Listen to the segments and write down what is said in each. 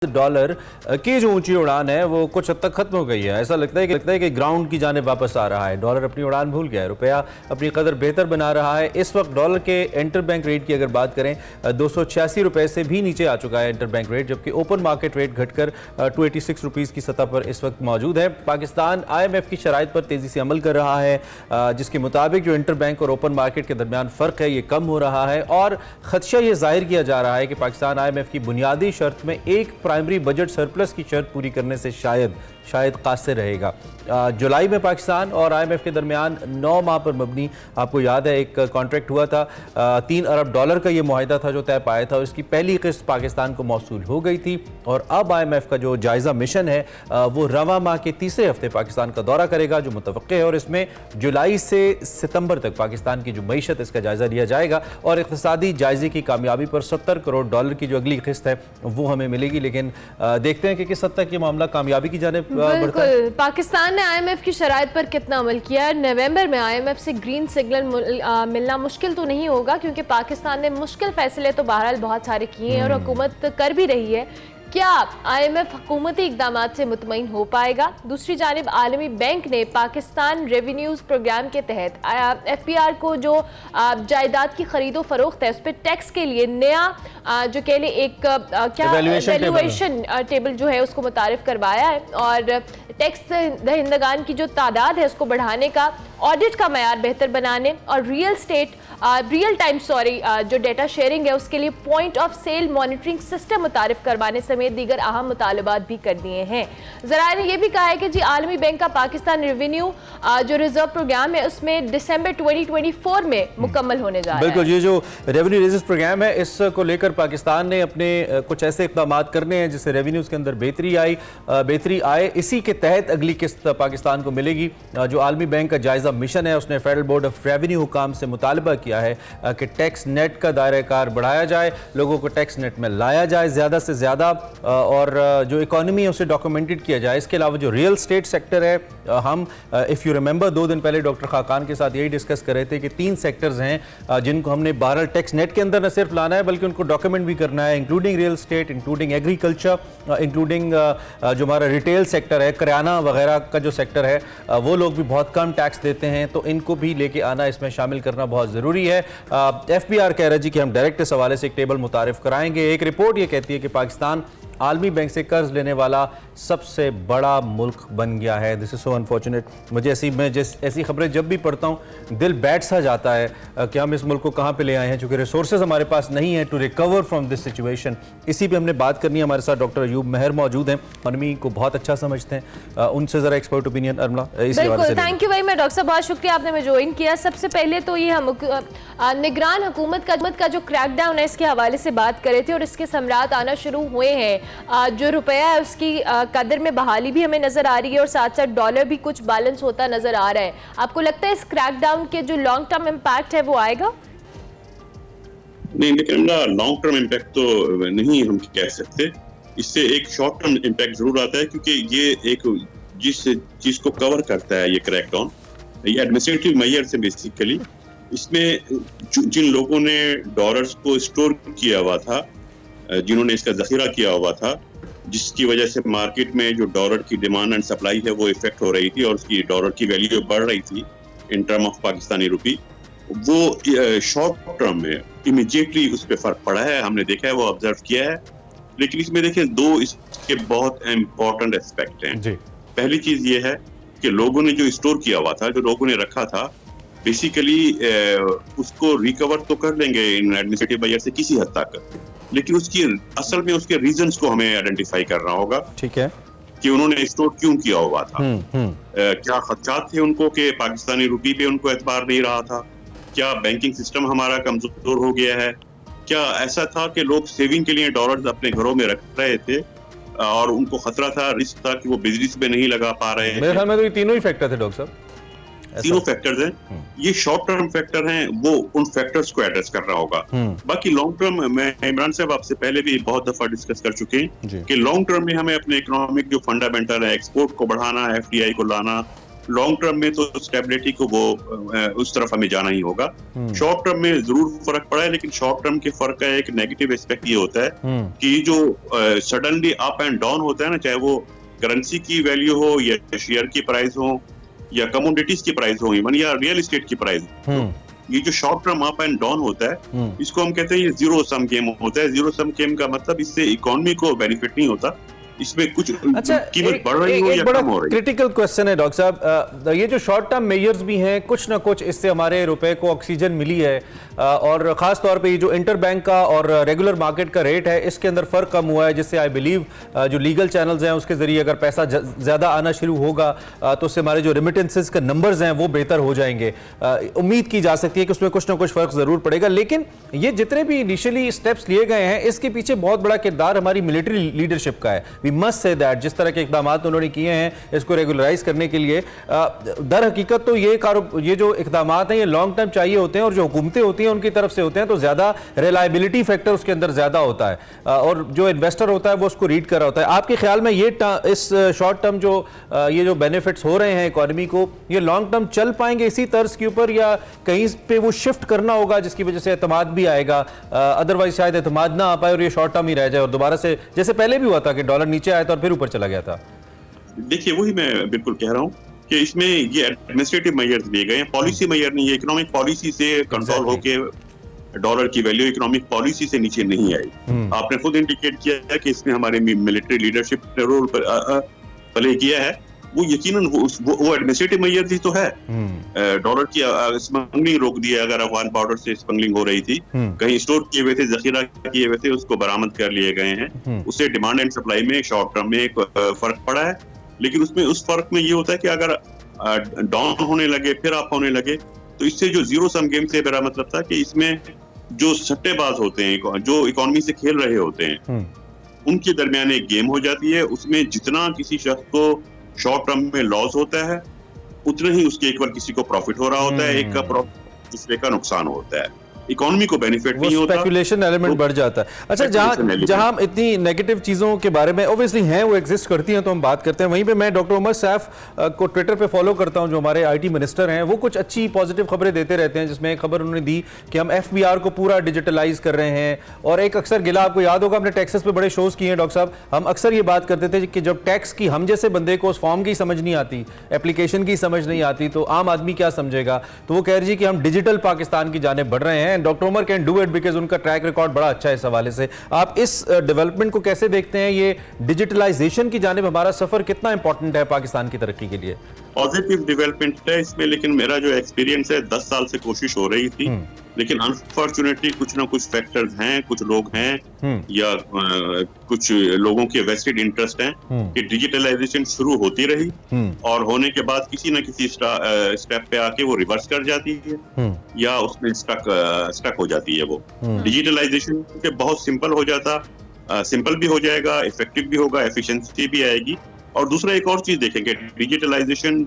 Dollar की जो ऊंची उड़ान है वो कुछ हद तक खत्म हो गई है। ऐसा लगता है कि ग्राउंड की जाने वापस आ रहा है। डॉलर अपनी उड़ान भूल गया है, रुपया अपनी कदर बेहतर बना रहा है। इस वक्त डॉलर के इंटर बैंक रेट की अगर बात करें 286 रुपए से भी नीचे आ चुका है इंटर बैंक रेट, जबकि ओपन मार्केट रेट घटकर 286 रुपीज़ की सतह पर इस वक्त मौजूद है। पाकिस्तान IMF की शराइत पर तेजी से अमल कर रहा है, जिसके मुताबिक जो इंटर बैंक और ओपन मार्केट के दरमियान फ़र्क है ये कम हो रहा है और खदशा ये जाहिर किया जा रहा है कि पाकिस्तान IMF की बुनियादी शर्त में एक प्राइमरी बजट सरप्लस की शर्त पूरी करने से शायद कासिर रहेगा। जुलाई में पाकिस्तान और IMF के दरमियान 9 माह पर मबनी, आपको याद है, एक कॉन्ट्रैक्ट हुआ था। 3 अरब डॉलर का ये मुआहिदा था जो तय पाया था और इसकी पहली किस्त पाकिस्तान को मौसूल हो गई थी। और अब IMF का जो जायज़ा मिशन है वो रवां माह के तीसरे हफ्ते पाकिस्तान का दौरा करेगा जो मुतवक्के है, और इसमें जुलाई से सितंबर तक पाकिस्तान की जो मईशत इसका जायज़ा लिया जाएगा और इक़्तिसादी जायजे की कामयाबी पर 70 करोड़ डॉलर की जो अगली किस्त है वो हमें मिलेगी। लेकिन देखते हैं कि किस हद तक ये मामला कामयाबी की जानिब बढ़ता है। पाकिस्तान ने IMF की शराइत पर कितना अमल किया है। नवंबर में IMF से ग्रीन सिग्नल मिलना मुश्किल तो नहीं होगा, क्योंकि पाकिस्तान ने मुश्किल फैसले तो बहरहाल बहुत सारे किए हैं और हुकूमत कर भी रही है। क्या IMF हुकूमती इक़दाम से मुतमईन हो पाएगा? दूसरी जानिब आलमी बैंक ने पाकिस्तान रेवेन्यूज़ प्रोग्राम के तहत FPR को जो जायदाद की खरीदो फरोख्त है उस पर टैक्स के लिए नया जो कह लें एक क्या वैल्यूएशन टेबल जो है उसको मुतारिफ करवाया है और टैक्स दहिंदगान की जो तादाद है उसको बढ़ाने का, ऑडिट का मयार बेहतर बनाने और रियल टाइम जो डेटा शेयरिंग है उसके लिए point of sale monitoring system मुतारिफ करवाने समेत दीगर अहम मुतालबात भी कर दिए हैं। ज़राए ने यह भी कहा है कि जी आलमी बैंक का पाकिस्तान रेवेन्यू जो रिजर्व प्रोग्राम है उसमें दिसंबर 2024 में मुकम्मल होने जा रहा है। बिल्कुल, ये जो रेवेन्यू रेजिस प्रोग्राम है इसको लेकर पाकिस्तान ने अपने कुछ ऐसे इक़दाम करने हैं जिससे रेवेन्यूज़ के अंदर बेहतरी आए। इसी के तहत अगली किस्त पाकिस्तान को मिलेगी। जो आलमी बैंक का जायज़ा मिशन है उसने फेडरल बोर्ड ऑफ रेवेन्यू हुकाम से मुतालबा किया है कि टैक्स नेट का दायरा कार बढ़ाया जाए, लोगों को टैक्स नेट में लाया जाए ज़्यादा से ज़्यादा, और जो इकॉनमी है उसे डॉक्यूमेंटेड किया जाए। इसके अलावा जो रियल स्टेट सेक्टर है, हम इफ़ यू रिमेंबर 2 दिन पहले डॉक्टर खाकान के साथ यही डिस्कस कर रहे थे कि 3 सेक्टर्स हैं जिनको हमने बहरहाल टैक्स नेट के अंदर न सिर्फ लाना है बल्कि उनको डॉक्यूमेंट भी करना है, including real estate, including agriculture, including जो हमारा रिटेल सेक्टर है, किराना वगैरह का जो सेक्टर है, वो लोग भी बहुत कम टैक्स देते हैं, तो इनको भी लेके आना, इसमें शामिल करना बहुत ज़रूरी है। FPR कह रहा है जी कि हम डायरेक्ट इस हवाले से एक टेबल मुतारिफ कराएंगे। एक रिपोर्ट ये कहती है कि पाकिस्तान आलमी बैंक से कर्ज लेने वाला सबसे बड़ा मुल्क बन गया है। This is so unfortunate. मुझे ऐसी खबरें जब भी पढ़ता हूँ दिल बैठ सा जाता है कि हम इस मुल्क को कहाँ पे ले आए हैं, चूँकि रिसोर्सेज हमारे पास नहीं है to recover from this situation. इसी पे हमने बात करनी है। हमारे साथ डॉक्टर अयूब मेहर मौजूद हैं, इकॉनमी को बहुत अच्छा समझते हैं, उनसे ज़रा एक्सपर्ट ओपिनियन अरमला इस हवाले से। थैंक यू भाई, मैं डॉक्टर साहब बहुत शुक्रिया आपने मुझे ज्वाइन किया। सबसे पहले तो ये हम निगरान हुकूमत का जो क्रैकडाउन है इसके हवाले से बात कर रहे थे और इसके समरात आना शुरू हुए हैं। जो रुपया है उसकी कदर में बहाली भी हमें नजर आ रही है और साथ साथ डॉलर भी कुछ बैलेंस होता नजर आ रहा है। आपको लगता है इस क्रैकडाउन के जो लॉन्ग टर्म इम्पैक्ट है वो आएगा? नहीं, लेकिन लॉन्ग टर्म इम्पैक्ट तो नहीं हम कह सकते। इससे एक शॉर्ट टर्म इम्पैक्ट जरूर आता है, क्योंकि ये एक जिस चीज को कवर करता है ये क्रैकडाउन, ये एडमिनिस्ट्रेटिव मेजर से बेसिकली इसमें जिन लोगों ने डॉलर्स को स्टोर किया हुआ था, जिन्होंने इसका जखीरा किया हुआ था, जिसकी वजह से मार्केट में जो डॉलर की डिमांड एंड सप्लाई है वो इफेक्ट हो रही थी और उसकी डॉलर की वैल्यू बढ़ रही थी इन टर्म ऑफ पाकिस्तानी रुपी, वो शॉर्ट टर्म में इमीडिएटली उस पर फर्क पड़ा है, हमने देखा है, वो ऑब्जर्व किया है। लेकिन इसमें देखिए 2 इसके बहुत इम्पोर्टेंट एस्पेक्ट हैं। पहली चीज ये है कि लोगों ने जो स्टोर किया हुआ था, जो लोगों ने रखा था, बेसिकली उसको रिकवर तो कर लेंगे इन एडमिनिस्ट्रेटिव मेजर से किसी हद तक, लेकिन उसकी असल में उसके रीजंस को हमें आइडेंटिफाई करना होगा। ठीक है, कि उन्होंने स्टोर क्यों किया हुआ था। क्या खदशात थे उनको कि पाकिस्तानी रुपी पे उनको एतबार नहीं रहा था? क्या बैंकिंग सिस्टम हमारा कमजोर हो गया है? क्या ऐसा था कि लोग सेविंग के लिए डॉलर्स अपने घरों में रख रहे थे और उनको खतरा था, रिस्क था कि वो बिजनेस में नहीं लगा पा रहे हैं? मेरे ख्याल में तो ये तीनों ही फैक्टर थे डॉक्टर साहब, तीनों फैक्टर्स हैं। ये शॉर्ट टर्म फैक्टर हैं, वो उन फैक्टर्स को एड्रेस करना होगा। बाकी लॉन्ग टर्म मैं इमरान साहब आपसे पहले भी बहुत दफा डिस्कस कर चुके हैं कि लॉन्ग टर्म में हमें अपने इकोनॉमिक जो फंडामेंटल है, एक्सपोर्ट को बढ़ाना, FDI को लाना, लॉन्ग टर्म में तो स्टेबिलिटी को वो उस तरफ हमें जाना ही होगा। शॉर्ट टर्म में जरूर फर्क पड़ा है, लेकिन शॉर्ट टर्म के फर्क का एक नेगेटिव एस्पेक्ट ये होता है कि जो सडनली अप एंड डाउन होता है ना, चाहे वो करेंसी की वैल्यू हो या शेयर की प्राइस हो या कमोडिटीज की प्राइस हो इवन या रियल एस्टेट की प्राइस, ये जो short term up and down होता है इसको हम कहते हैं ये जीरो सम गेम होता है। जीरो सम गेम का मतलब इससे इकोनॉमी को बेनिफिट नहीं होता, इसमें कुछ कीमत बढ़ रही हो या कम हो रही है। क्रिटिकल क्वेश्चन है डॉक्टर साहब, ये जो शॉर्ट टर्म मेजर्स भी हैं, कुछ ना कुछ इससे हमारे रुपए को ऑक्सीजन मिली है, और खास तौर पे ये जो इंटर बैंक का और रेगुलर मार्केट का रेट है इसके अंदर फर्क कम हुआ है, जिससे आई बिलीव जो लीगल चैनल्स हैं उसके जरिए अगर पैसा ज्यादा आना शुरू होगा तो उससे हमारे जो रेमिटेंसेस के नंबर्स हैं वो बेहतर हो जाएंगे। उम्मीद की जा सकती है कि उसमें कुछ ना कुछ फर्क जरूर पड़ेगा, लेकिन ये जितने भी इनिशियली स्टेप्स लिए गए हैं इसके पीछे बहुत बड़ा किरदार हमारी मिलिट्री लीडरशिप का है। वी मस्ट से दैट जिस तरह के इकदाम उन्होंने किए हैं इसको रेगुलराइज करने के लिए, दर हकीकत तो ये जो इकदाम हैं ये लॉन्ग टर्म चाहिए होते हैं, और जो हुकूमतें होती हैं उनकी तरफ से होते हैं तो ज्यादा रिलायबिलिटी फैक्टर उसके अंदर ज्यादा होता है, और जो इन्वेस्टर होता है वो उसको रीड कर रहा होता है। आपके ख्याल में ये इस शॉर्ट टर्म ये जो बेनिफिट्स हो रहे हैं इकोनॉमी को, ये लॉन्ग टर्म चल पाएंगे इसी तर्ज के ऊपर, या कहीं पे वो शिफ्ट करना होगा जिसकी वजह से एतमाद भी आएगा, अदरवाइज शायद एतमाद ना आ पाए और ये शॉर्ट टर्म ही रह जाए और दोबारा से जैसे पहले भी हुआ था कि डॉलर नीचे आया था और फिर ऊपर चला गया था? देखिए वही मैं बिल्कुल कह रहा हूँ कि इसमें ये एडमिनिस्ट्रेटिव मेजर्स लिए गए हैं, पॉलिसी मेजर नहीं है। इकोनॉमिक पॉलिसी से कंट्रोल होके डॉलर की वैल्यू इकोनॉमिक पॉलिसी से नीचे नहीं आई। आपने खुद इंडिकेट किया है कि इसमें हमारे मिलिट्री लीडरशिप ने रोल प्ले किया है, वो यकीनन वो एडमिनिस्ट्रेटिव मेजर ही तो है। डॉलर की स्मगलिंग रोक दी है, अगर अफगान बॉर्डर से स्मगलिंग हो रही थी, कहीं स्टोर किए हुए थे, जखीरा किए हुए थे, उसको बरामद कर लिए गए हैं। उससे डिमांड एंड सप्लाई में शॉर्ट टर्म में एक फर्क पड़ा है, लेकिन उसमें उस फर्क में ये होता है कि अगर डाउन होने लगे फिर अप होने लगे तो इससे जो जीरो सम गेम से मेरा मतलब था कि इसमें जो सट्टेबाज होते हैं जो इकोनॉमी से खेल रहे होते हैं उनके दरमियान एक गेम हो जाती है। उसमें जितना किसी शख्स को शॉर्ट टर्म में लॉस होता है उतना ही उसके एक बार किसी को प्रॉफिट हो रहा होता है, एक का प्रॉफिट दूसरे का नुकसान होता है, इकोनॉमी को बेनिफिट नहीं होता, स्पेकुलेशन एलिमेंट बढ़ जाता है। अच्छा, जहां इतनी नेगेटिव चीजों के बारे में ऑब्वियसली हैं, वो एग्जिस्ट करती हैं तो हम बात करते हैं, वहीं पे मैं डॉक्टर उमर सैफ को ट्विटर पे फॉलो करता हूं, जो हमारे आईटी मिनिस्टर हैं, वो कुछ अच्छी पॉजिटिव खबरें देते रहते हैं, जिसमें एक खबर उन्होंने दी कि हम एफबीआर को पूरा डिजिटलाइज कर रहे हैं। और एक अक्सर गिला, आपको याद होगा हमने टैक्सेस पे बड़े शोज किए हैं डॉक्टर साहब, हम अक्सर ये बात करते थे कि जब टैक्स की हम जैसे बंदे को उस फॉर्म की समझ नहीं आती, एप्लीकेशन की समझ नहीं आती, तो आम आदमी क्या समझेगा, तो वो कह रही कि हम डिजिटल पाकिस्तान की जानिब बढ़ रहे हैं। Doctor Umar can do it because उनका ट्रैक रिकॉर्ड बड़ा अच्छा है इस हवाले से। आप इस डेवलपमेंट को कैसे देखते हैं? ये डिजिटलाइजेशन की जानिब हमारा सफर कितना इंपॉर्टेंट है पाकिस्तान की तरक्की के लिए? पॉजिटिव डेवलपमेंट है इसमें, लेकिन मेरा जो एक्सपीरियंस है 10 साल से कोशिश हो रही थी, लेकिन अनफॉर्चुनेटली कुछ ना कुछ फैक्टर्स हैं, कुछ लोग हैं या कुछ लोगों के वेस्टेड इंटरेस्ट हैं कि डिजिटलाइजेशन शुरू होती रही और होने के बाद किसी न किसी स्टेप पे आके वो रिवर्स कर जाती है या उसमें स्टक हो जाती है। वो डिजिटलाइजेशन से बहुत सिंपल हो जाता, सिंपल भी हो जाएगा, इफेक्टिव भी होगा, एफिशिएंसी भी आएगी। और दूसरा एक और चीज देखेंगे, डिजिटलाइजेशन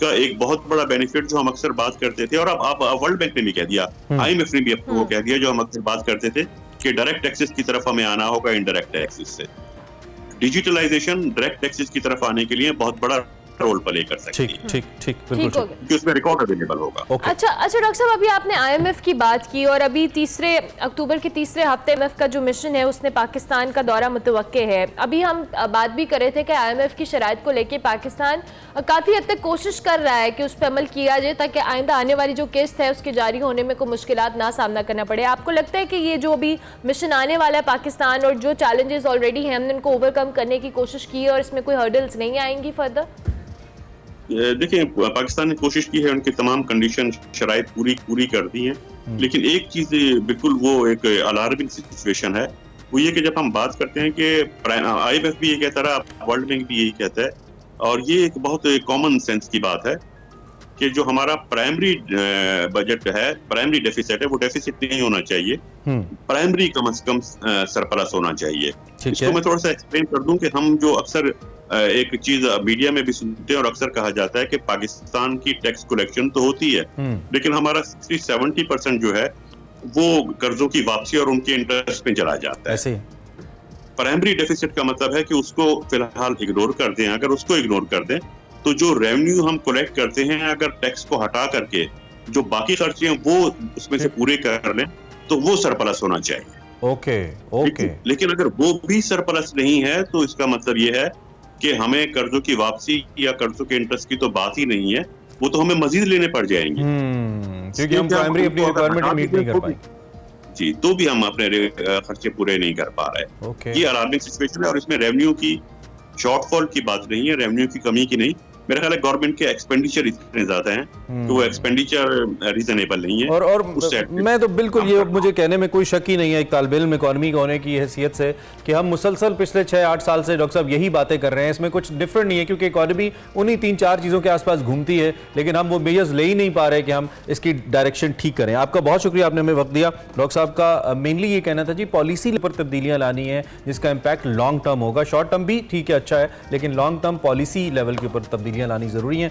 का एक बहुत बड़ा बेनिफिट जो हम अक्सर बात करते थे, और अब वर्ल्ड बैंक ने भी कह दिया, IMF ने भी अब वो कह दिया, जो हम अक्सर बात करते थे कि डायरेक्ट टैक्सेस की तरफ हमें आना होगा इनडायरेक्ट टैक्सेस से। डिजिटलाइजेशन डायरेक्ट टैक्सेस की तरफ आने के लिए बहुत बड़ा रोल प्ले कर सकती है। ठीक बिल्कुल, क्योंकि उसमें रिकॉर्ड अवेलेबल होगा। अच्छा डॉक्टर साहब, अभी आपने IMF की बात की और अभी 3 अक्टूबर के तीसरे हफ्ते IMF का जो मिशन है उसने पाकिस्तान का दौरा मुतवक्के है। अभी हम बात भी कर रहे थे कि IMF की शराइत को लेके पाकिस्तान काफ़ी हद तक कोशिश कर रहा है कि उस पर अमल किया जाए ताकि आइंदा आने वाली जो किस्त है उसके जारी होने में कोई मुश्किलात ना सामना करना पड़े। आपको लगता है कि ये जो अभी मिशन आने वाला है पाकिस्तान और जो चैलेंजेस ऑलरेडी हैं हमने उनको ओवरकम करने की कोशिश की है और इसमें कोई हर्डल्स नहीं आएंगी फर्दर? देखिए, पाकिस्तान ने कोशिश की है, उनकी तमाम कंडीशन शराइत पूरी कर दी है, लेकिन एक चीज बिल्कुल वो एक अलार्मिंग सिचुएशन है, वो ये कि जब हम बात करते हैं कि IMF भी ये कहता रहा, वर्ल्ड बैंक भी यही कहता है, और ये एक बहुत कॉमन सेंस की बात है कि जो हमारा प्राइमरी बजट है, प्राइमरी डेफिसिट है, वो डेफिसिट नहीं होना चाहिए, प्राइमरी कम से कम सरप्लस होना चाहिए। इसको मैं थोड़ा सा एक्सप्लेन कर दूं कि हम जो अक्सर एक चीज मीडिया में भी सुनते हैं और अक्सर कहा जाता है कि पाकिस्तान की टैक्स कलेक्शन तो होती है, लेकिन हमारा 60-70% जो है वो कर्जों की वापसी और उनके इंटरेस्ट में चला जाता है। प्राइमरी डेफिसिट का मतलब है कि उसको फिलहाल इग्नोर कर दें। अगर उसको इग्नोर कर दें तो जो रेवेन्यू हम कलेक्ट करते हैं अगर टैक्स को हटा करके जो बाकी खर्चे हैं वो उसमें से पूरे कर लें तो वो सरप्लस होना चाहिए। ओके। लेकिन अगर वो भी सरप्लस नहीं है तो इसका मतलब ये है कि हमें कर्जों की वापसी या कर्जों के इंटरेस्ट की तो बात ही नहीं है, वो तो हमें मजीद लेने पड़ जाएंगे क्योंकि हम प्राइमरी अपनी रिक्वायरमेंट मीट नहीं कर पाएंगे जी, तो भी हम अपने खर्चे पूरे नहीं कर पा रहे। ये अलार्मिंग सिचुएशन है और इसमें रेवेन्यू की शॉर्टफॉल की बात नहीं है, रेवेन्यू की कमी की नहीं। मेरा ख्याल है गवर्नमेंट के एक्सपेंडिचर इतने ज्यादा हैं तो वो एक्सपेंडिचर रीजनेबल नहीं है। और मैं तो बिल्कुल ये मुझे कहने में कोई शक ही नहीं है एक तालिब इल्म इकोनॉमी का होने की हैसियत से कि हम मुसलसल पिछले 6-8 साल से डॉक्टर साहब यही बातें कर रहे हैं, इसमें कुछ डिफरेंट नहीं है क्योंकि इकोनॉमी उन्हीं 3-4 चीज़ों के आसपास घूमती है, लेकिन हम वो मेजर्स ले ही नहीं पा रहे कि हम इसकी डायरेक्शन ठीक करें। आपका बहुत शुक्रिया, आपने हमें वक्त दिया। डॉक्टर साहब का मेनली ये कहना था जी पॉलिसी पर तब्दीलियाँ लानी है जिसका इम्पैक्ट लॉन्ग टर्म होगा, शॉर्ट टर्म भी ठीक है अच्छा है, लेकिन लॉन्ग टर्म पॉलिसी लेवल के ऊपर तब्दीलियाँ लानी ज़रूरी हैं।